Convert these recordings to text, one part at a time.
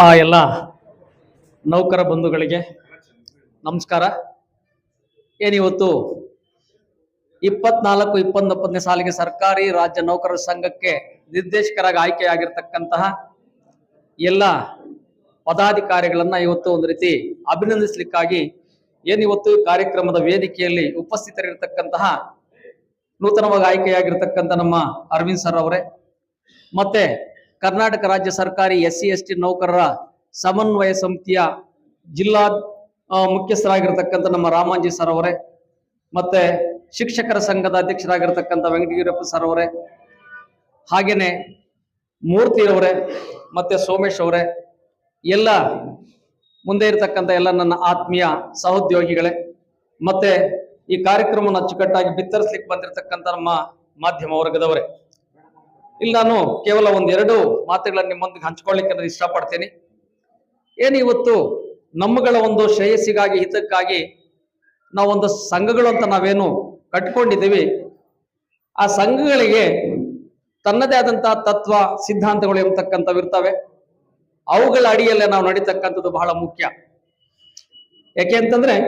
ಎಲ್ಲ ನೌಕರ ಬಂಧುಗಳಿಗೆ ನಮಸ್ಕಾರ. ಏನಿವತ್ತು 24-29ನೇ ಸಾಲಿಗೆ ಸರ್ಕಾರಿ ರಾಜ್ಯ ನೌಕರರ ಸಂಘಕ್ಕೆ ನಿರ್ದೇಶಕರಾಗಿ ಆಯ್ಕೆಯಾಗಿರ್ತಕ್ಕಂತಹ ಎಲ್ಲ ಪದಾಧಿಕಾರಿಗಳನ್ನ ಇವತ್ತು ಒಂದು ರೀತಿ ಅಭಿನಂದಿಸಲಿಕ್ಕಾಗಿ ಏನಿವತ್ತು ಕಾರ್ಯಕ್ರಮದ ವೇದಿಕೆಯಲ್ಲಿ ಉಪಸ್ಥಿತರಿರ್ತಕ್ಕಂತಹ ನೂತನವಾಗಿ ಆಯ್ಕೆಯಾಗಿರ್ತಕ್ಕಂಥ ನಮ್ಮ ಅರವಿಂದ್ ಸರ್ ಅವರೇ, ಮತ್ತೆ ಕರ್ನಾಟಕ ರಾಜ್ಯ ಸರ್ಕಾರಿ SC/ST ನೌಕರರ ಸಮನ್ವಯ ಸಮಿತಿಯ ಜಿಲ್ಲಾ ಮುಖ್ಯಸ್ಥರಾಗಿರ್ತಕ್ಕಂಥ ನಮ್ಮ ರಾಮಾಂಜಿ ಸರ್ ಅವರೇ, ಮತ್ತೆ ಶಿಕ್ಷಕರ ಸಂಘದ ಅಧ್ಯಕ್ಷರಾಗಿರ್ತಕ್ಕಂಥ ವೆಂಕಟಗಿರಪ್ಪ ಸರ್ ಅವರೇ, ಹಾಗೇನೆ ಮೂರ್ತಿ ಅವರೇ, ಮತ್ತೆ ಸೋಮೇಶ್ ಅವರೇ, ಎಲ್ಲ ಮುಂದೆ ಇರತಕ್ಕಂಥ ಎಲ್ಲ ನನ್ನ ಆತ್ಮೀಯ ಸಹೋದ್ಯೋಗಿಗಳೇ, ಮತ್ತೆ ಈ ಕಾರ್ಯಕ್ರಮವನ್ನು ಅಚ್ಚುಕಟ್ಟಾಗಿ ಬಿತ್ತರಿಸಲಿಕ್ಕೆ ಬಂದಿರತಕ್ಕಂಥ ನಮ್ಮ ಮಾಧ್ಯಮ ವರ್ಗದವರೇ, ಇಲ್ಲಿ ನಾನು ಕೇವಲ ಒಂದೆರಡು ಮಾತುಗಳನ್ನು ನಿಮ್ಮೊಂದಿಗೆ ಹಂಚ್ಕೊಳ್ಳಿಕ್ಕೆ ನಾನು ಇಷ್ಟಪಡ್ತೀನಿ. ಇವತ್ತು ನಮ್ಮಗಳ ಒಂದು ಶ್ರೇಯಸ್ಸಿಗಾಗಿ ಹಿತಕ್ಕಾಗಿ ನಾವೊಂದು ಸಂಘಗಳು ಅಂತ ನಾವೇನು ಕಟ್ಕೊಂಡಿದ್ದೀವಿ, ಆ ಸಂಘಗಳಿಗೆ ತನ್ನದೇ ಆದಂತಹ ತತ್ವ ಸಿದ್ಧಾಂತಗಳು ಎಂಬತಕ್ಕಂಥವು ಇರ್ತವೆ. ಅವುಗಳ ಅಡಿಯಲ್ಲೇ ನಾವು ನಡೀತಕ್ಕಂಥದ್ದು ಬಹಳ ಮುಖ್ಯ. ಯಾಕೆ ಅಂತಂದ್ರೆ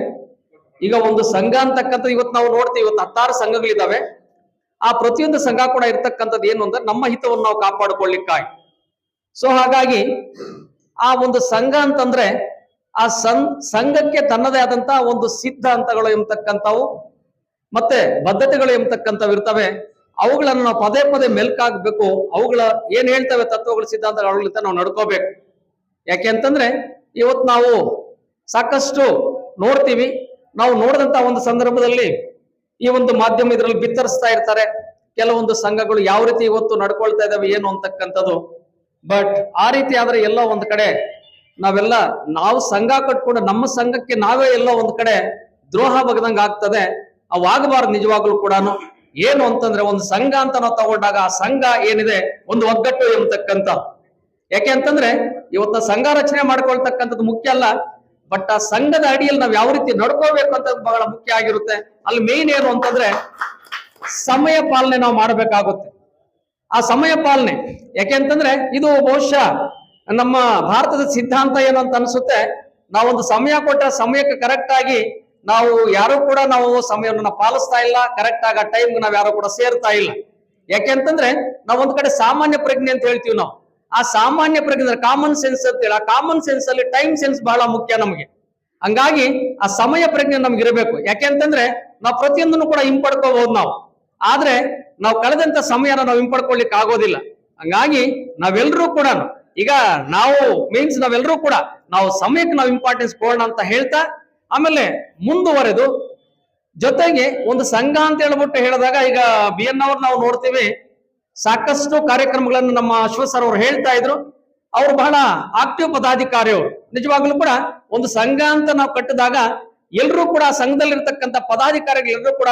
ಈಗ ಒಂದು ಸಂಘ ಅಂತಕ್ಕಂಥ ಇವತ್ತು ನಾವು ನೋಡ್ತೀವಿ, ಇವತ್ತು 16 ಸಂಘಗಳಿದ್ದಾವೆ. ಆ ಪ್ರತಿಯೊಂದು ಸಂಘ ಕೂಡ ಇರ್ತಕ್ಕಂಥದ್ದು ಏನು ಅಂದ್ರೆ ನಮ್ಮ ಹಿತವನ್ನು ನಾವು ಕಾಪಾಡಿಕೊಳ್ಳಿಕ್ಕಾಗಿ. ಸೊ ಹಾಗಾಗಿ ಆ ಒಂದು ಸಂಘ ಅಂತಂದ್ರೆ ಆ ಸಂಘಕ್ಕೆ ತನ್ನದೇ ಆದಂತಹ ಒಂದು ಸಿದ್ಧಾಂತಗಳು ಎಂಬತಕ್ಕಂಥವು ಮತ್ತೆ ಬದ್ಧತೆಗಳು ಎಂಬತಕ್ಕಂಥವು ಇರ್ತವೆ. ಅವುಗಳನ್ನು ನಾವು ಪದೇ ಪದೇ ಮೆಲ್ಕಾಗ್ಬೇಕು. ಅವುಗಳ ಏನ್ ಹೇಳ್ತವೆ ತತ್ವಗಳು ಸಿದ್ಧಾಂತಗಳ ನಾವು ನಡ್ಕೋಬೇಕು. ಯಾಕೆ ಅಂತಂದ್ರೆ ಇವತ್ತು ನಾವು ಸಾಕಷ್ಟು ನೋಡ್ತೀವಿ. ನಾವು ನೋಡಿದಂತ ಒಂದು ಸಂದರ್ಭದಲ್ಲಿ ಈ ಒಂದು ಮಾಧ್ಯಮ ಇದರಲ್ಲಿ ಬಿತ್ತರಿಸ್ತಾ ಇರ್ತಾರೆ ಕೆಲವೊಂದು ಸಂಘಗಳು ಯಾವ ರೀತಿ ಇವತ್ತು ನಡ್ಕೊಳ್ತಾ ಇದಾವೆ ಏನು ಅಂತಕ್ಕಂಥದ್ದು. ಬಟ್ ಆ ರೀತಿ ಆದ್ರೆ ಎಲ್ಲ ಒಂದ್ ಕಡೆ ನಾವು ಸಂಘ ಕಟ್ಕೊಂಡು ನಮ್ಮ ಸಂಘಕ್ಕೆ ನಾವೇ ಎಲ್ಲ ಒಂದ್ ಕಡೆ ದ್ರೋಹ ಬಗದಂಗ ಆಗ್ತದೆ. ಅವಾಗಬಾರ್ದು ನಿಜವಾಗ್ಲೂ ಕೂಡ. ಏನು ಅಂತಂದ್ರೆ ಒಂದು ಸಂಘ ಅಂತ ನಾವು ತಗೊಂಡಾಗ ಆ ಸಂಘ ಏನಿದೆ ಒಂದು ಒಗ್ಗಟ್ಟು ಎಂಬತಕ್ಕಂಥ. ಯಾಕೆ ಅಂತಂದ್ರೆ ಇವತ್ತು ಸಂಘ ರಚನೆ ಮಾಡ್ಕೊಳ್ತಕ್ಕಂಥದ್ದು ಮುಖ್ಯ ಅಲ್ಲ, ಬಟ್ ಆ ಸಂಘದ ಅಡಿಯಲ್ಲಿ ನಾವು ಯಾವ ರೀತಿ ನಡ್ಕೋಬೇಕು ಅಂತ ಬಹಳ ಮುಖ್ಯ ಆಗಿರುತ್ತೆ. ಅಲ್ಲಿ ಮೇನ್ ಏನು ಅಂತಂದ್ರೆ ಸಮಯ ಪಾಲನೆ ನಾವು ಮಾಡಬೇಕಾಗುತ್ತೆ. ಆ ಸಮಯ ಪಾಲನೆ ಯಾಕೆ ಅಂತಂದ್ರೆ ಇದು ಬಹುಶಃ ನಮ್ಮ ಭಾರತದ ಸಿದ್ಧಾಂತ ಏನು ಅಂತ ಅನ್ಸುತ್ತೆ. ನಾವೊಂದು ಸಮಯ ಕೊಟ್ಟ ಸಮಯಕ್ಕೆ ಕರೆಕ್ಟ್ ಆಗಿ ನಾವು ಯಾರು ಕೂಡ ನಾವು ಸಮಯವನ್ನು ಪಾಲಿಸ್ತಾ ಇಲ್ಲ, ಕರೆಕ್ಟ್ ಆಗಿ ಆ ಟೈಮ್ ನಾವ್ ಯಾರು ಕೂಡ ಸೇರ್ತಾ ಇಲ್ಲ. ಯಾಕೆ ಅಂತಂದ್ರೆ ನಾವೊಂದ್ ಕಡೆ ಸಾಮಾನ್ಯ ಪ್ರಜ್ಞೆ ಅಂತ ಹೇಳ್ತೀವಿ ನಾವು. ಆ ಸಾಮಾನ್ಯ ಪ್ರಜ್ಞೆ ಕಾಮನ್ ಸೆನ್ಸ್ ಅಂತ ಹೇಳಿ, ಆ ಕಾಮನ್ ಸೆನ್ಸ್ ಅಲ್ಲಿ ಟೈಮ್ ಸೆನ್ಸ್ ಬಹಳ ಮುಖ್ಯ ನಮಗೆ. ಹಂಗಾಗಿ ಆ ಸಮಯ ಪ್ರಜ್ಞೆ ನಮ್ಗೆ ಇರಬೇಕು. ಯಾಕೆ ಅಂತಂದ್ರೆ ನಾವು ಪ್ರತಿಯೊಂದನ್ನು ಕೂಡ ಹಿಂಪಡ್ಕೋಬಹುದು ನಾವು, ಆದ್ರೆ ನಾವು ಕಳೆದಂತ ಸಮಯನ ನಾವು ಹಿಂಪಡ್ಕೊಳ್ಳಿಕ್ ಆಗೋದಿಲ್ಲ. ಹಂಗಾಗಿ ನಾವೆಲ್ಲರೂ ಕೂಡ ಈಗ ನಾವೆಲ್ಲರೂ ಕೂಡ ನಾವು ಸಮಯಕ್ಕೆ ನಾವು ಇಂಪಾರ್ಟೆನ್ಸ್ ಕೊಡೋಣ ಅಂತ ಹೇಳ್ತಾ ಆಮೇಲೆ ಮುಂದುವರೆದು ಜೊತೆಗೆ ಒಂದು ಸಂಘ ಅಂತ ಹೇಳ್ಬಿಟ್ಟು ಹೇಳಿದಾಗ ಈಗ BN ಅವ್ರು ನಾವು ನೋಡ್ತೀವಿ ಸಾಕಷ್ಟು ಕಾರ್ಯಕ್ರಮಗಳನ್ನು ನಮ್ಮ ಅಶ್ವಥ್ ಸರ್ ಅವರು ಹೇಳ್ತಾ ಇದ್ರು. ಅವ್ರು ಬಹಳ ಆಕ್ಟಿವ್ ಪದಾಧಿಕಾರಿ. ಅವರು ನಿಜವಾಗ್ಲೂ ಕೂಡ ಒಂದು ಸಂಘ ಅಂತ ನಾವು ಕಟ್ಟಿದಾಗ ಎಲ್ರೂ ಕೂಡ ಸಂಘದಲ್ಲಿರ್ತಕ್ಕಂಥ ಪದಾಧಿಕಾರಿಗಳೆಲ್ಲರೂ ಕೂಡ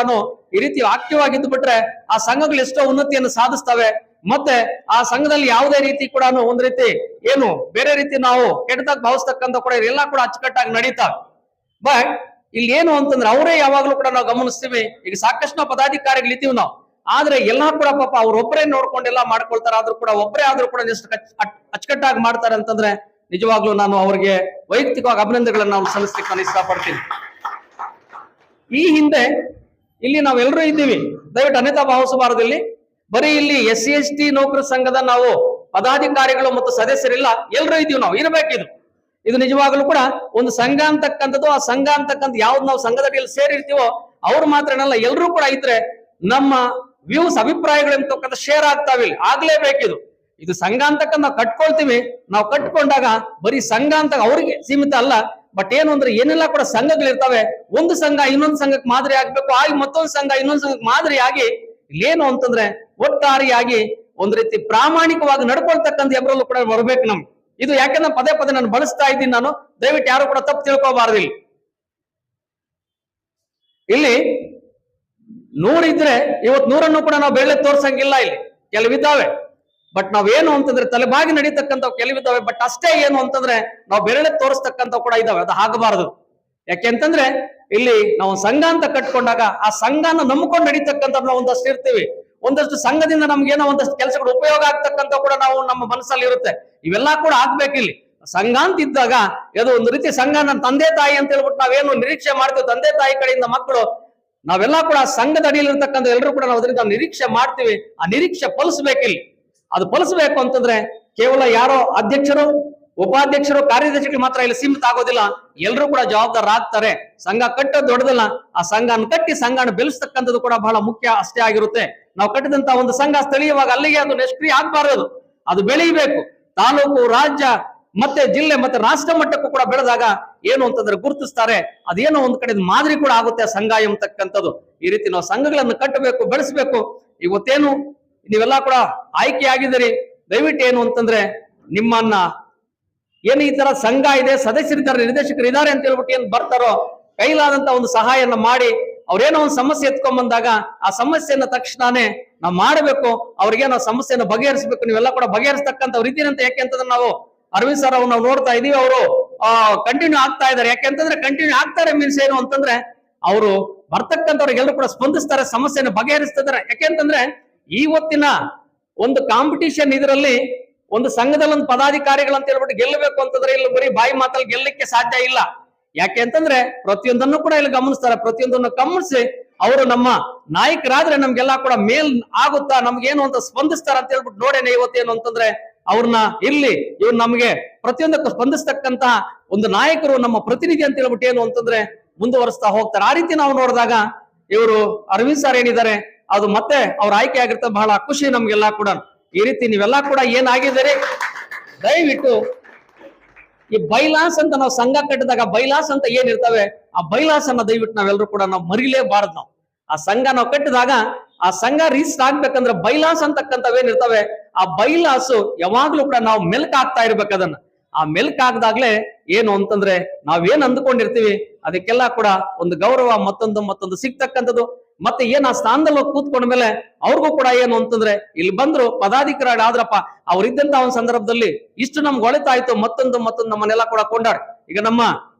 ಈ ರೀತಿ ಆಕ್ಟಿವ್ ಆಗಿದ್ದು ಬಿಟ್ರೆ ಆ ಸಂಘಗಳು ಎಷ್ಟೋ ಉನ್ನತಿಯನ್ನು ಸಾಧಿಸ್ತವೆ. ಮತ್ತೆ ಆ ಸಂಘದಲ್ಲಿ ಯಾವುದೇ ರೀತಿ ಕೂಡ ಒಂದ್ ರೀತಿ ಏನು ಬೇರೆ ರೀತಿ ನಾವು ಕೆಟ್ಟದಾಗ ಭಾವಿಸ್ತಕ್ಕಂಥ ಕೂಡ ಎಲ್ಲ ಕೂಡ ಅಚ್ಚುಕಟ್ಟಾಗಿ ನಡೀತಾವೆ. ಬಟ್ ಇಲ್ಲಿ ಏನು ಅಂತಂದ್ರೆ ಅವರೇ ಯಾವಾಗ್ಲೂ ಕೂಡ ನಾವು ಗಮನಿಸ್ತೀವಿ. ಈಗ ಸಾಕಷ್ಟು ನಾವು ಪದಾಧಿಕಾರಿಗಳಿದ್ದೀವಿ ನಾವು, ಆದ್ರೆ ಎಲ್ಲಾ ಕೂಡ ಪಾಪ ಅವ್ರೊಬ್ಬರೇ ನೋಡ್ಕೊಂಡೆಲ್ಲ ಮಾಡ್ಕೊಳ್ತಾರೆ. ಆದ್ರೂ ಕೂಡ ಒಬ್ಬರೇ ಆದ್ರೂ ಕೂಡ ಎಷ್ಟು ಅಚ್ಚುಕಟ್ಟಾಗಿ ಮಾಡ್ತಾರೆ ಅಂತಂದ್ರೆ ನಿಜವಾಗ್ಲೂ ನಾನು ಅವ್ರಿಗೆ ವೈಯಕ್ತಿಕವಾಗಿ ಅಭಿನಂದನೆಗಳನ್ನ ನಾವು ಸಲ್ಲಿಸ್ಲಿಕ್ಕೆ ನಾನು ಇಷ್ಟಪಡ್ತೀನಿ. ಈ ಹಿಂದೆ ಇಲ್ಲಿ ನಾವೆಲ್ಲರೂ ಇದ್ದೀವಿ, ದಯವಿಟ್ಟು ಅನ್ಯತಾ ಭಾವಿಸಬಾರದು. ಇಲ್ಲಿ ಬರೀ ಇಲ್ಲಿ SC/ST ನೌಕರ ಸಂಘದ ನಾವು ಪದಾಧಿಕಾರಿಗಳು ಮತ್ತು ಸದಸ್ಯರಿಲ್ಲ, ಎಲ್ಲರೂ ಇದ್ದೀವಿ. ನಾವು ಇರಬೇಕಿದು. ಇದು ನಿಜವಾಗ್ಲೂ ಕೂಡ ಒಂದು ಸಂಘ ಅಂತಕ್ಕಂಥದ್ದು, ಆ ಸಂಘ ಅಂತಕ್ಕಂಥ ಯಾವ್ದು ನಾವು ಸಂಘದಡಿಯಲ್ಲಿ ಸೇರಿರ್ತೀವೋ ಅವ್ರು ಮಾತ್ರನಲ್ಲ, ಎಲ್ಲರೂ ಕೂಡ ಇದ್ರೆ ನಮ್ಮ ವ್ಯೂಸ್ ಅಭಿಪ್ರಾಯಗಳು ಎಂತಕ್ಕಂಥ ಶೇರ್ ಆಗ್ತಾವಿಲ್ಲ, ಆಗ್ಲೇಬೇಕಿದು. ಇದು ಸಂಘ ಅಂತಕ್ಕಂಥ ನಾವು ಕಟ್ಕೊಳ್ತೀವಿ. ನಾವು ಕಟ್ಕೊಂಡಾಗ ಬರೀ ಸಂಘ ಅಂತ ಅವ್ರಿಗೆ ಸೀಮಿತ ಅಲ್ಲ, ಬಟ್ ಏನು ಅಂದ್ರೆ ಏನೆಲ್ಲ ಕೂಡ ಸಂಘಗಳಿರ್ತವೆ. ಒಂದು ಸಂಘ ಇನ್ನೊಂದು ಸಂಘಕ್ಕೆ ಮಾದರಿ ಆಗ್ಬೇಕು, ಆಗಿ ಮತ್ತೊಂದು ಸಂಘ ಇನ್ನೊಂದು ಸಂಘಕ್ಕೆ ಮಾದರಿ ಆಗಿ ಇಲ್ಲೇನು ಅಂತಂದ್ರೆ ಒಟ್ಟಾರಿಯಾಗಿ ಒಂದ್ ರೀತಿ ಪ್ರಾಮಾಣಿಕವಾಗಿ ನಡ್ಕೊಳ್ತಕ್ಕಂಥ ಎಬ್ಬರಲ್ಲೂ ಕೂಡ ಬರ್ಬೇಕು ನಮ್ಗೆ. ಇದು ಯಾಕಂದ್ರೆ ಪದೇ ಪದೇ ನಾನು ಬಳಸ್ತಾ ಇದ್ದೀನಿ. ನಾನು ದಯವಿಟ್ಟು ಯಾರು ಕೂಡ ತಪ್ಪು ತಿಳ್ಕೋಬಾರ್ದು. ಇಲ್ಲಿ 100 ಇದ್ರೆ ಇವತ್ತು 100 ಕೂಡ ನಾವು ಬೆಳ್ಳೆ ತೋರ್ಸಂಗಿಲ್ಲ. ಇಲ್ಲಿ ಕೆಲವಿದ್ದಾವೆ, ಬಟ್ ನಾವೇನು ಅಂತಂದ್ರೆ ತಲೆಬಾಗಿ ನಡೀತಕ್ಕಂಥವು ಕೆಲವಿದ್ದಾವೆ. ಬಟ್ ಅಷ್ಟೇ ಏನು ಅಂತಂದ್ರೆ ನಾವು ಬೆರಳೆ ತೋರಿಸ್ತಕ್ಕಂಥವು ಕೂಡ ಇದಾವೆ. ಅದು ಆಗಬಾರದು. ಯಾಕೆ ಅಂತಂದ್ರೆ ಇಲ್ಲಿ ನಾವು ಸಂಘ ಅಂತ ಕಟ್ಕೊಂಡಾಗ ಆ ಸಂಘನ ನಂಬ್ಕೊಂಡು ನಡೀತಕ್ಕಂಥ ನಾವು ಒಂದಷ್ಟು ಇರ್ತೀವಿ. ಒಂದಷ್ಟು ಸಂಘದಿಂದ ನಮ್ಗೇನೋ ಒಂದಷ್ಟು ಕೆಲಸಗಳು ಉಪಯೋಗ ಆಗ್ತಕ್ಕಂಥ ಕೂಡ ನಾವು ನಮ್ಮ ಮನಸ್ಸಲ್ಲಿ ಇರುತ್ತೆ. ಇವೆಲ್ಲ ಕೂಡ ಆಗ್ಬೇಕು. ಇಲ್ಲಿ ಸಂಘ ಅಂತ ಇದ್ದಾಗ ಅದು ಒಂದು ರೀತಿ ಸಂಘ ನನ್ನ ತಂದೆ ತಾಯಿ ಅಂತ ಹೇಳ್ಬಿಟ್ಟು ನಾವೇನು ನಿರೀಕ್ಷೆ ಮಾಡ್ತೀವಿ, ತಂದೆ ತಾಯಿ ಕಡೆಯಿಂದ ಮಕ್ಕಳು ನಾವೆಲ್ಲ ಕೂಡ ಸಂಘದ ಅಡಿಯಲ್ಲಿರ್ತಕ್ಕಂಥ ಎಲ್ಲರೂ ಕೂಡ ನಾವು ಅದರಿಂದ ನಿರೀಕ್ಷೆ ಮಾಡ್ತೀವಿ. ಆ ನಿರೀಕ್ಷೆ ಫಲಿಸ್ಬೇಕಿಲ್ಲಿ. ಅದು ಫಲಿಸ್ಬೇಕು ಅಂತಂದ್ರೆ ಕೇವಲ ಯಾರೋ ಅಧ್ಯಕ್ಷರು, ಉಪಾಧ್ಯಕ್ಷರು, ಕಾರ್ಯದರ್ಶಿಗಳು ಮಾತ್ರ ಇಲ್ಲಿ ಸೀಮಿತ ಆಗೋದಿಲ್ಲ. ಎಲ್ಲರೂ ಕೂಡ ಜವಾಬ್ದಾರರಾಗ್ತಾರೆ. ಸಂಘ ಕಟ್ಟೋದು ದೊಡ್ಡದಲ್ಲ, ಆ ಸಂಘನ ಕಟ್ಟಿ ಸಂಘನ ಬೆಳೆಸ್ತಕ್ಕಂಥದ್ದು ಕೂಡ ಬಹಳ ಮುಖ್ಯ ಅಷ್ಟೇ ಆಗಿರುತ್ತೆ. ನಾವು ಕಟ್ಟಿದಂತ ಒಂದು ಸಂಘ ಸ್ಥಳೀಯವಾಗಿ ಅಲ್ಲಿಗೆ ಅದು ನಿಷ್ಕ್ರಿಯ ಆಗ್ಬಾರದು, ಅದು ಬೆಳೀಬೇಕು. ತಾಲೂಕು, ರಾಜ್ಯ ಮತ್ತೆ ಜಿಲ್ಲೆ ಮತ್ತೆ ರಾಷ್ಟ್ರ ಮಟ್ಟಕ್ಕೂ ಕೂಡ ಬೆಳೆದಾಗ ಏನು ಅಂತಂದ್ರೆ ಗುರುತಿಸ್ತಾರೆ. ಅದೇನೋ ಒಂದ್ ಕಡೆ ಮಾದರಿ ಕೂಡ ಆಗುತ್ತೆ ಸಂಘ ಎಂಬತಕ್ಕಂಥದ್ದು. ಈ ರೀತಿ ನಾವು ಸಂಘಗಳನ್ನು ಕಟ್ಟಬೇಕು, ಬೆಳೆಸಬೇಕು. ಇವತ್ತೇನು ನೀವೆಲ್ಲ ಕೂಡ ಆಯ್ಕೆ ಆಗಿದ್ದೀರಿ, ದಯವಿಟ್ಟು ಏನು ಅಂತಂದ್ರೆ ನಿಮ್ಮನ್ನ ಏನು ಈ ತರ ಸಂಘ ಇದೆ, ಸದಸ್ಯರಿದ್ದಾರೆ, ನಿರ್ದೇಶಕರು ಇದ್ದಾರೆ ಅಂತ ಹೇಳ್ಬಿಟ್ಟು ಏನ್ ಬರ್ತಾರೋ ಕೈಲಾದಂತ ಒಂದು ಸಹಾಯನ ಮಾಡಿ ಅವ್ರೇನೋ ಒಂದು ಸಮಸ್ಯೆ ಎತ್ಕೊಂಡ್ ಬಂದಾಗ ಆ ಸಮಸ್ಯೆಯನ್ನ ತಕ್ಷಣನೇ ನಾವು ಮಾಡಬೇಕು. ಅವ್ರಿಗೆ ನಾವು ಸಮಸ್ಯೆಯನ್ನು ಬಗೆಹರಿಸಬೇಕು. ನೀವೆಲ್ಲ ಕೂಡ ಬಗೆಹರಿಸ್ತಕ್ಕಂಥ ರೀತಿಯಂತ. ಯಾಕೆಂತಂದ್ರೆ ನಾವು ಅರವಿಂದ್ ಸರ್ ನಾವು ನೋಡ್ತಾ ಇದೀವಿ, ಅವರು ಕಂಟಿನ್ಯೂ ಆಗ್ತಾ ಇದ್ದಾರೆ. ಯಾಕೆಂತಂದ್ರೆ ಕಂಟಿನ್ಯೂ ಆಗ್ತಾರೆ ಮೀನ್ಸ್ ಏನು ಅಂತಂದ್ರೆ ಅವರು ಬರ್ತಕ್ಕಂಥವ್ರಿಗೆಲ್ಲರೂ ಕೂಡ ಸ್ಪಂದಿಸ್ತಾರೆ, ಸಮಸ್ಯೆಯನ್ನು ಬಗೆಹರಿಸ್ತಿದ್ದಾರೆ. ಯಾಕೆಂತಂದ್ರೆ ಇವತ್ತಿನ ಒಂದು ಕಾಂಪಿಟಿಷನ್ ಇದರಲ್ಲಿ ಒಂದು ಸಂಘದಲ್ಲಿ ಒಂದು ಪದಾಧಿಕಾರಿಗಳಂತ ಹೇಳ್ಬಿಟ್ಟು ಗೆಲ್ಲಬೇಕು ಅಂತಂದ್ರೆ ಇಲ್ಲಿ ಬರೀ ಬಾಯಿ ಮಾತಲ್ಲಿ ಗೆಲ್ಲಕ್ಕೆ ಸಾಧ್ಯ ಇಲ್ಲ. ಯಾಕೆ ಅಂತಂದ್ರೆ ಪ್ರತಿಯೊಂದನ್ನು ಕೂಡ ಇಲ್ಲಿ ಗಮನಿಸ್ತಾರೆ. ಪ್ರತಿಯೊಂದನ್ನು ಗಮನಿಸಿ ಅವರು ನಮ್ಮ ನಾಯಕರಾದ್ರೆ ನಮ್ಗೆಲ್ಲಾ ಕೂಡ ಮೇಲ್ ಆಗುತ್ತಾ, ನಮ್ಗೇನು ಅಂತ ಸ್ಪಂದಿಸ್ತಾರ ಅಂತ ಹೇಳ್ಬಿಟ್ಟು ನೋಡೇನೆ ಇವತ್ತೇನು ಅಂತಂದ್ರೆ ಅವ್ರನ್ನ ಇಲ್ಲಿ ಇವ್ರು ನಮ್ಗೆ ಪ್ರತಿಯೊಂದಕ್ಕೂ ಸ್ಪಂದಿಸ್ತಕ್ಕಂತಹ ಒಂದು ನಾಯಕರು, ನಮ್ಮ ಪ್ರತಿನಿಧಿ ಅಂತ ಹೇಳ್ಬಿಟ್ಟು ಏನು ಅಂತಂದ್ರೆ ಮುಂದುವರಿಸ್ತಾ ಹೋಗ್ತಾರೆ. ಆ ರೀತಿ ನಾವು ನೋಡಿದಾಗ ಇವರು ಅರವಿಂದ್ ಸರ್ ಏನಿದ್ದಾರೆ ಅದು ಮತ್ತೆ ಅವ್ರ ಆಯ್ಕೆ ಆಗಿರ್ತಾರೆ. ಬಹಳ ಖುಷಿ ನಮ್ಗೆಲ್ಲಾ ಕೂಡ. ಈ ರೀತಿ ನೀವೆಲ್ಲ ಕೂಡ ಏನಾಗಿದ್ದೀರಿ, ದಯವಿಟ್ಟು ಈ ಬೈಲಾಸ್ ಅಂತ ನಾವು ಸಂಘ ಕಟ್ಟಿದಾಗ ಬೈಲಾಸ್ ಅಂತ ಏನಿರ್ತವೆ ಆ ಬೈಲಾಸ್ ಅನ್ನ ದಯವಿಟ್ಟು ನಾವೆಲ್ಲರೂ ಕೂಡ ನಾವು ಮರಿಲೇಬಾರದು. ನಾವು ಆ ಸಂಘ ನಾವು ಕಟ್ಟಿದಾಗ ಆ ಸಂಘ ರಿಜಿಸ್ಟರ್ ಆಗ್ಬೇಕಂದ್ರೆ ಬೈಲಾಸ್ ಅಂತಕ್ಕಂಥವೇನಿರ್ತವೆ ಆ ಬೈಲಾಸು ಯಾವಾಗ್ಲೂ ಕೂಡ ನಾವು ಮೆಲ್ಕ್ ಆಗ್ತಾ ಇರ್ಬೇಕು. ಅದನ್ನ ಆ ಮೆಲ್ಕ್ ಆಗದಾಗ್ಲೇ ಏನು ಅಂತಂದ್ರೆ ನಾವೇನ್ ಅಂದ್ಕೊಂಡಿರ್ತೀವಿ ಅದಕ್ಕೆಲ್ಲ ಕೂಡ ಒಂದು ಗೌರವ ಮತ್ತೊಂದು ಸಿಗ್ತಕ್ಕಂಥದ್ದು. ಮತ್ತೆ ಏನ್ ಆ ಸ್ಥಾನದಲ್ಲಿ ಕೂತ್ಕೊಂಡ ಮೇಲೆ ಅವ್ರಿಗೂ ಕೂಡ ಏನು ಅಂತಂದ್ರೆ ಇಲ್ಲಿ ಬಂದ್ರು ಪದಾಧಿಕಾರಿ ಆದ್ರಪ್ಪ, ಅವ್ರಿದ್ದಂತ ಒಂದು ಸಂದರ್ಭದಲ್ಲಿ ಇಷ್ಟು ನಮ್ಗೆ ಒಳಿತಾಯ್ತು, ಮತ್ತೊಂದು ನಮ್ಮನ್ನೆಲ್ಲ ಕೂಡ ಕೊಂಡಾಡಿ. ಈಗ ನಮ್ಮ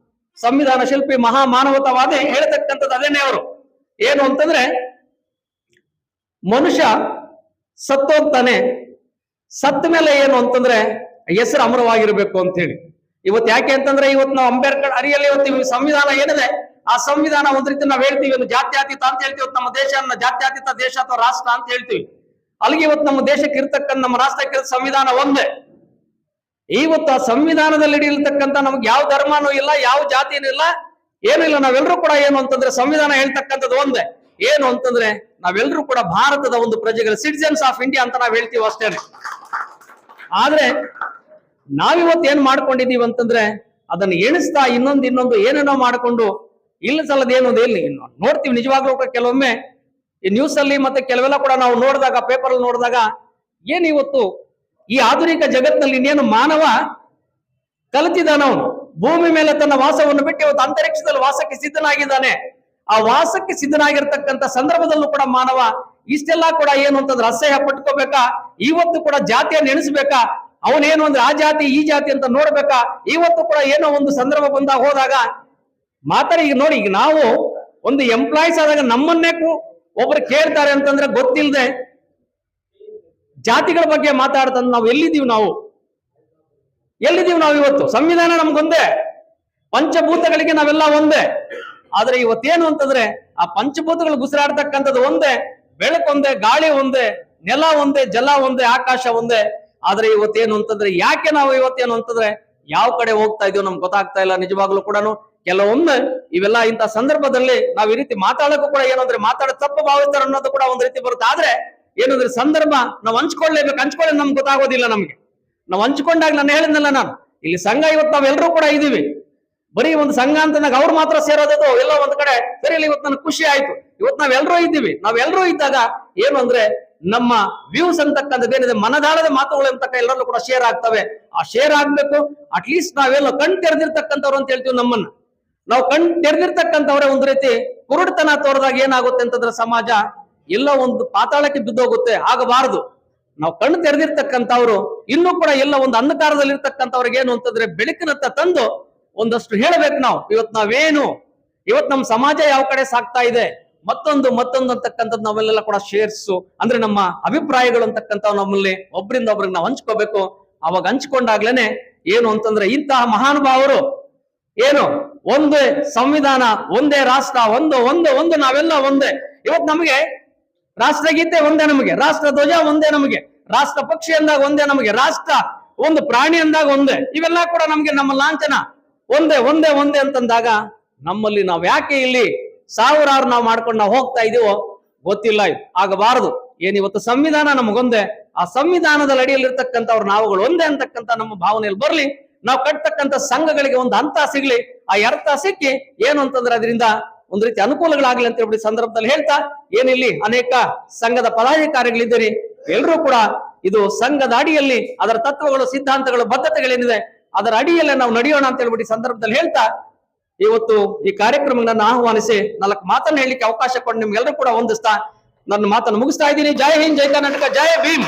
ಸಂವಿಧಾನ ಶಿಲ್ಪಿ ಮಹಾ ಮಾನವತಾವಾದಿ ಹೇಳ್ತಕ್ಕಂಥದ್ದು ಅದೇನೆ. ಅವರು ಏನು ಅಂತಂದ್ರೆ ಮನುಷ್ಯ ಸತ್ತೋಗ್ತಾನೆ, ಸತ್ತ ಮೇಲೆ ಏನು ಅಂತಂದ್ರೆ ಹೆಸರು ಅಮರವಾಗಿರ್ಬೇಕು ಅಂತ ಹೇಳಿ. ಇವತ್ತು ಯಾಕೆ ಅಂತಂದ್ರೆ ಇವತ್ತು ನಾವು ಅಂಬೇಡ್ಕರ್ ಅರಿಯಲ್ಲಿ ಇವತ್ತು ಸಂವಿಧಾನ ಏನಿದೆ ಆ ಸಂವಿಧಾನ ಒಂದ್ ರೀತಿ ನಾವ್ ಹೇಳ್ತೀವಿ ಜಾತ್ಯತೀತ ಅಂತ ಹೇಳ್ತೀವಿ. ನಮ್ಮ ದೇಶನ ಜಾತ್ಯತೀತ ದೇಶ ಅಥವಾ ರಾಷ್ಟ್ರ ಅಂತ ಹೇಳ್ತೀವಿ. ಅಲ್ಲಿಗೆ ಇವತ್ತು ನಮ್ಮ ದೇಶಕ್ಕೆ ಇರ್ತಕ್ಕಂಥ ನಮ್ಮ ರಾಷ್ಟ್ರಕ್ಕೆ ಸಂವಿಧಾನ ಒಂದೇ. ಇವತ್ತು ಆ ಸಂವಿಧಾನದಲ್ಲಿ ಇರ್ತಕ್ಕಂಥ ನಮ್ಗೆ ಯಾವ ಧರ್ಮನೂ ಇಲ್ಲ, ಯಾವ ಜಾತಿನೂ ಇಲ್ಲ, ಏನೂ ಇಲ್ಲ. ನಾವೆಲ್ಲರೂ ಕೂಡ ಏನು ಅಂತಂದ್ರೆ ಸಂವಿಧಾನ ಹೇಳ್ತಕ್ಕಂಥದ್ದು ಒಂದೇ. ಏನು ಅಂತಂದ್ರೆ ನಾವೆಲ್ಲರೂ ಕೂಡ ಭಾರತದ ಒಂದು ಪ್ರಜೆಗಳು, ಸಿಟಿಜನ್ಸ್ ಆಫ್ ಇಂಡಿಯಾ ಅಂತ ನಾವ್ ಹೇಳ್ತೀವಿ ಅಷ್ಟೇನೆ. ಆದ್ರೆ ನಾವಿವತ್ತು ಏನ್ ಮಾಡ್ಕೊಂಡಿದೀವಿ ಅಂತಂದ್ರೆ ಅದನ್ನ ಎಣಿಸ್ತಾ ಇನ್ನೊಂದು ಏನೇನೋ ಮಾಡ್ಕೊಂಡು ಇಲ್ಲ ಸಲದ ಏನು ನೋಡ್ತೀವಿ. ನಿಜವಾಗ್ಲೂ ಕೆಲವೊಮ್ಮೆ ಈ ನ್ಯೂಸ್ ಅಲ್ಲಿ ಮತ್ತೆ ಕೆಲವೆಲ್ಲ ಕೂಡ ನಾವು ನೋಡಿದಾಗ, ಪೇಪರ್ ಅಲ್ಲಿ ನೋಡಿದಾಗ ಏನ್ ಇವತ್ತು ಈ ಆಧುನಿಕ ಜಗತ್ತಿನಲ್ಲಿ ಇನ್ನೇನು ಮಾನವ ಕಲಿತಿದ್ದಾನವನು ಭೂಮಿ ಮೇಲೆ ತನ್ನ ವಾಸವನ್ನು ಬಿಟ್ಟು ಇವತ್ತು ಅಂತರಿಕ್ಷದಲ್ಲಿ ವಾಸಕ್ಕೆ ಸಿದ್ಧನಾಗಿದ್ದಾನೆ. ಆ ವಾಸಕ್ಕೆ ಸಿದ್ಧನಾಗಿರ್ತಕ್ಕಂಥ ಸಂದರ್ಭದಲ್ಲೂ ಕೂಡ ಮಾನವ ಇಷ್ಟೆಲ್ಲ ಕೂಡ ಏನು ಅಂತಂದ್ರೆ ಅಸಹ್ಯ ಪಟ್ಕೋಬೇಕಾ, ಇವತ್ತು ಕೂಡ ಜಾತಿಯನ್ನು ಎಣಿಸ್ಬೇಕಾ, ಅವನೇನು ಅಂದ್ರೆ ಆ ಜಾತಿ ಈ ಜಾತಿ ಅಂತ ನೋಡ್ಬೇಕಾ, ಇವತ್ತು ಕೂಡ ಏನೋ ಒಂದು ಸಂದರ್ಭ ಬಂದಾಗ ಹೋದಾಗ ಮಾತಾಡಿ. ಈಗ ನೋಡಿ, ಈಗ ನಾವು ಒಂದು ಎಂಪ್ಲಾಯೀಸ್ ಆದಾಗ ನಮ್ಮನ್ನೇ ಒಬ್ರು ಕೇಳ್ತಾರೆ ಅಂತಂದ್ರೆ ಗೊತ್ತಿಲ್ಲದೆ ಜಾತಿಗಳ ಬಗ್ಗೆ ಮಾತಾಡ್ತಂದ್ ನಾವು ಎಲ್ಲಿದ್ದೀವಿ ನಾವು ಇವತ್ತು ಸಂವಿಧಾನ ನಮ್ಗೊಂದೇ, ಪಂಚಭೂತಗಳಿಗೆ ನಾವೆಲ್ಲ ಒಂದೇ. ಆದ್ರೆ ಇವತ್ತೇನು ಅಂತಂದ್ರೆ ಆ ಪಂಚಭೂತಗಳು ಗುಸಿರಾಡ್ತಕ್ಕಂಥದ್ದು ಒಂದೇ, ಬೆಳಕೊಂದೇ, ಗಾಳಿ ಒಂದೇ, ನೆಲ ಒಂದೇ, ಜಲ ಒಂದೇ, ಆಕಾಶ ಒಂದೇ. ಆದ್ರೆ ಇವತ್ತೇನು ಅಂತಂದ್ರೆ ಯಾಕೆ ನಾವು ಇವತ್ತೇನು ಅಂತಂದ್ರೆ ಯಾವ ಕಡೆ ಹೋಗ್ತಾ ಇದೀವಿ ನಮ್ಗೆ ಗೊತ್ತಾಗ್ತಾ ಇಲ್ಲ. ನಿಜವಾಗ್ಲೂ ಕೂಡ ಕೆಲವೊಮ್ಮೆ ಇವೆಲ್ಲ ಇಂಥ ಸಂದರ್ಭದಲ್ಲಿ ನಾವ್ ಈ ರೀತಿ ಮಾತಾಡಕ್ಕೂ ಕೂಡ ಏನಂದ್ರೆ ಮಾತಾಡ ತಪ್ಪು ಭಾವಿಸ್ತಾರೆ ಅನ್ನೋದು ಕೂಡ ಒಂದ್ ರೀತಿ ಬರುತ್ತೆ. ಆದ್ರೆ ಏನಂದ್ರೆ ಸಂದರ್ಭ ನಾವು ಹಂಚ್ಕೊಳ್ಳೇಬೇಕು, ಹಂಚ್ಕೊಳ್ಳಿ ನಮ್ಗೆ ಗೊತ್ತಾಗೋದಿಲ್ಲ. ನಮ್ಗೆ ನಾವು ಹಂಚ್ಕೊಂಡಾಗ ನಾನು ಹೇಳಿದ್ನಲ್ಲ, ನಾನು ಇಲ್ಲಿ ಸಂಘ ಇವತ್ತು ನಾವೆಲ್ಲರೂ ಕೂಡ ಇದೀವಿ. ಬರೀ ಒಂದು ಸಂಘ ಅಂತಂದಾಗ ಅವ್ರು ಮಾತ್ರ ಸೇರೋದು ಎಲ್ಲ ಒಂದ್ ಕಡೆ ಸರಿ. ಇವತ್ತು ನನಗೆ ಖುಷಿ ಆಯ್ತು, ಇವತ್ತು ನಾವೆಲ್ಲರೂ ಇದ್ದೀವಿ. ನಾವೆಲ್ಲರೂ ಇದ್ದಾಗ ಏನು ಅಂದ್ರೆ ನಮ್ಮ ವ್ಯೂಸ್ ಅಂತಕ್ಕಂಥದ್ದು ಏನಿದೆ, ಮನದಾಳದ ಮಾತುಗಳು ಅಂತಕ್ಕ ಎಲ್ಲರಲ್ಲೂ ಕೂಡ ಶೇರ್ ಆಗ್ತವೆ. ಆ ಶೇರ್ ಆಗ್ಬೇಕು. ಅಟ್ಲೀಸ್ಟ್ ನಾವೆಲ್ಲ ಕಣ್ ತೆರೆದಿರ್ತಕ್ಕಂಥವ್ರು ಅಂತ ಹೇಳ್ತೀವಿ. ನಮ್ಮನ್ನ ನಾವು ಕಣ್ ತೆರೆದಿರ್ತಕ್ಕಂಥವ್ರೆ ಒಂದು ರೀತಿ ಕುರುಡ್ತನ ತೋರಿದಾಗ ಏನಾಗುತ್ತೆ ಅಂತಂದ್ರೆ ಸಮಾಜ ಎಲ್ಲ ಒಂದು ಪಾತಾಳಕ್ಕೆ ಬಿದ್ದೋಗುತ್ತೆ. ಆಗಬಾರದು. ನಾವು ಕಣ್ಣು ತೆರೆದಿರ್ತಕ್ಕಂಥವ್ರು ಇನ್ನೂ ಕೂಡ ಎಲ್ಲ ಒಂದು ಅಂಧಕಾರದಲ್ಲಿ ಇರ್ತಕ್ಕಂಥವ್ರಿಗೆ ಏನು ಅಂತಂದ್ರೆ ಬೆಳಕಿನತ್ತ ತಂದು ಒಂದಷ್ಟು ಹೇಳಬೇಕು. ನಾವು ಇವತ್ತು ನಮ್ಮ ಸಮಾಜ ಯಾವ ಕಡೆ ಸಾಕ್ತಾ ಇದೆ, ಮತ್ತೊಂದು ಅಂತಕ್ಕಂಥದ್ದು ನಾವೆಲ್ಲ ಕೂಡ ಶೇರ್ಸು ಅಂದ್ರೆ ನಮ್ಮ ಅಭಿಪ್ರಾಯಗಳು ಅಂತಕ್ಕಂಥ ನಮ್ಮಲ್ಲಿ ಒಬ್ಬರಿಂದ ಒಬ್ರಿಗೆ ನಾವು ಹಂಚ್ಕೋಬೇಕು. ಅವಾಗ ಹಂಚ್ಕೊಂಡಾಗ್ಲೇನೆ ಏನು ಅಂತಂದ್ರೆ ಇಂತಹ ಮಹಾನುಭಾವರು ಏನು ಒಂದೇ ಸಂವಿಧಾನ, ಒಂದೇ ರಾಷ್ಟ್ರ, ಒಂದು ಒಂದು ಒಂದು ನಾವೆಲ್ಲ ಒಂದೇ. ಇವತ್ತು ನಮಗೆ ರಾಷ್ಟ್ರಗೀತೆ ಒಂದೇ, ನಮಗೆ ರಾಷ್ಟ್ರ ಧ್ವಜ ಒಂದೇ, ನಮಗೆ ರಾಷ್ಟ್ರ ಪಕ್ಷಿ ಅಂದಾಗ ಒಂದೇ, ನಮಗೆ ರಾಷ್ಟ್ರ ಒಂದು ಪ್ರಾಣಿ ಅಂದಾಗ ಒಂದೇ. ಇವೆಲ್ಲ ಕೂಡ ನಮ್ಗೆ ನಮ್ಮ ಲಾಂಛನ ಒಂದೇ ಒಂದೇ ಒಂದೇ ಅಂತಂದಾಗ ನಮ್ಮಲ್ಲಿ ನಾವ್ ಯಾಕೆ ಇಲ್ಲಿ ಸಾವಿರಾರು ನಾವು ಮಾಡ್ಕೊಂಡು ನಾವು ಹೋಗ್ತಾ ಇದೀವೋ ಗೊತ್ತಿಲ್ಲ. ಇದು ಆಗಬಾರದು. ಏನಿವತ್ತು ಸಂವಿಧಾನ ನಮಗೊಂದೇ, ಆ ಸಂವಿಧಾನದ ಅಡಿಯಲ್ಲಿರ್ತಕ್ಕಂಥವ್ರು ನಾವುಗಳು ಒಂದೇ ಅಂತಕ್ಕಂಥ ನಮ್ಮ ಭಾವನೆಯಲ್ಲಿ ಬರ್ಲಿ. ನಾವು ಕಟ್ತಕ್ಕಂಥ ಸಂಘಗಳಿಗೆ ಒಂದು ಹಂತ ಸಿಗ್ಲಿ. ಆ ಅರ್ಥ ಸಿಕ್ಕಿ ಏನು ಅಂತಂದ್ರೆ ಅದರಿಂದ ಒಂದ್ ರೀತಿ ಅನುಕೂಲಗಳಾಗ್ಲಿ ಅಂತ ಹೇಳ್ಬಿಟ್ಟು ಸಂದರ್ಭದಲ್ಲಿ ಹೇಳ್ತಾ, ಏನಿಲ್ಲಿ ಅನೇಕ ಸಂಘದ ಪದಾಧಿಕಾರಿಗಳಿದ್ದೀರಿ, ಎಲ್ಲರೂ ಕೂಡ ಇದು ಸಂಘದ ಅಡಿಯಲ್ಲಿ ಅದರ ತತ್ವಗಳು, ಸಿದ್ಧಾಂತಗಳು, ಬದ್ಧತೆಗಳೇನಿದೆ ಅದರ ಅಡಿಯಲ್ಲೇ ನಾವು ನಡೆಯೋಣ ಅಂತ ಹೇಳ್ಬಿಟ್ಟು ಸಂದರ್ಭದಲ್ಲಿ ಹೇಳ್ತಾ, ಇವತ್ತು ಈ ಕಾರ್ಯಕ್ರಮವನ್ನು ಆಹ್ವಾನಿಸಿ 4 ಮಾತನ್ನು ಹೇಳಲಿಕ್ಕೆ ಅವಕಾಶ ಕೊಟ್ಟು ನಿಮ್ಗೆಲ್ಲರೂ ಕೂಡ ಹೊಂದಿಸ್ತಾ ನನ್ನ ಮಾತನ್ನು ಮುಗಿಸ್ತಾ ಇದ್ದೀನಿ. ಜೈ ಹಿಂದ್, ಜೈ ಕರ್ನಾಟಕ, ಜೈ ಭೀಮ್.